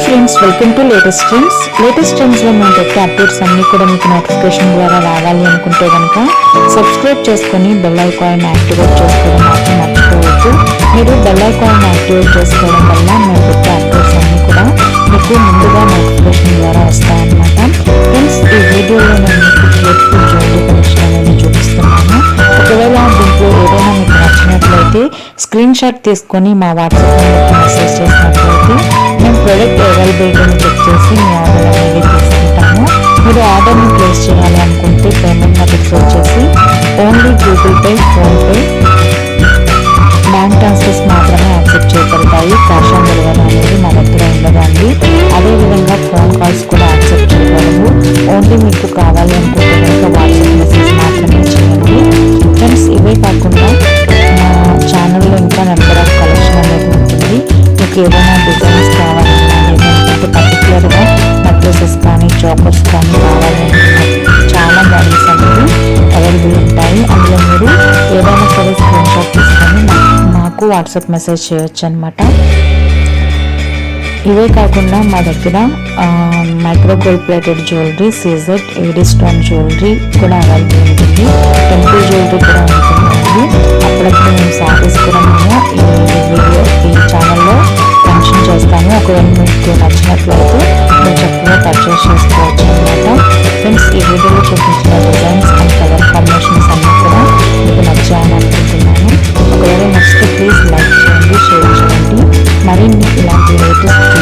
Friends, welcome to latest ట్రెండ్స్లో మేము పెట్టే updates అన్నీ కూడా మీకు నోటిఫికేషన్ ద్వారా రావాలి అనుకుంటే కనుక సబ్స్క్రైబ్ చేసుకొని బెల్ ఐకాన్ యాక్టివేట్ చేసుకోవడం మాత్రం మర్చిపోవద్దు. మీరు బెల్ ఐకాన్ యాక్టివేట్ చేసుకోవడం వల్ల మేము పెట్టే అప్డేట్స్ అన్నీ కూడా మీకు ముందుగా నోటిఫికేషన్ ద్వారా వస్తాయన్నమాట. ఫ్రెండ్స్, ఈ వీడియోలో నేను మీకు బ్యూటిఫుల్ జ్యువెలరీ కలెక్షన్ అనేది చూపిస్తున్నాను. ఒకవేళ దీంట్లో ఏదైనా మీకు నచ్చినట్లయితే స్క్రీన్ షాట్ తీసుకొని మా వాట్సాప్ నెంబర్కి మెసేజ్ చేసినట్లయితే మేము ప్రోడక్ట్ అవైలబిలిటీని చెక్ చేసి మీ ఆర్డర్ అనేది తీసుకుంటాము. మీరు ఆర్డర్ని ప్లేస్ చేయాలి అనుకుంటే పేమెంట్ మెథడ్స్ వచ్చేసి only Google pay, PhonePe, bank transfers మాత్రమే యాక్సెప్ట్ చేయబడతాయి. క్యాష్ ఆన్ డెలివరీ అనేది మా దగ్గర ఉండదండి. అదేవిధంగా ఫోన్ కాల్స్ కూడా యాక్సెప్ట్ చేయబడవు. ఓన్లీ మీకు కావాలి అనుకుంటే కనుక వాట్సాప్ మెసేజ్ మాత్రమే చేయండి. ఫ్రెండ్స్, ఇవే కాకుండా మా ఛానల్లో ఇంకా నెంబర్ ఆఫ్ కలెక్షన్ అనేది ఉంటుంది. మీకు ఏదైనా డిజైన్స్ కావాలన్నా లేదంటే పర్టికులర్గా నెక్లెసెస్ కానీ చాకర్స్ కానీ కావాలనుకుంటే చాలా మోడల్స్ అనేవి అవైలబుల్ ఉంటాయి. అందులో మీరు ఏదైనా సరే స్క్రీన్ షాట్ తీసుకొని మాకు వాట్సాప్ మెసేజ్ చేయొచ్చు అనమాట. ఇవే కాకుండా మా దగ్గర micro gold plated jewellery, CZ, AD stone jewellery కూడా అవైలబుల్ ఉంటుంది. టెంపుల్ జ్యువెలరీ కూడా ఉంటుందండి. అప్పుడప్పుడు మేము శారీస్ కూడా మేము ఈ ఛానల్లో మెన్షన్ చేస్తాము. ఒకవేళ మీకు నచ్చినట్లయితే మీరు చక్కగా పర్చేస్ చేసుకోవచ్చు అనమాట. ఫ్రెండ్స్, ఈ వీడియోలో చూపించిన డిజైన్స్ అండ్ కలర్ కాంబినేషన్స్ అన్నీ కూడా మీకు నచ్చాయని అనుకుంటున్నాను. ఒకవేళ నచ్చితే ప్లీజ్ లైక్ చేయండి, షేర్ చేయండి. మరిన్ని ఇలాంటి లేటెస్ట్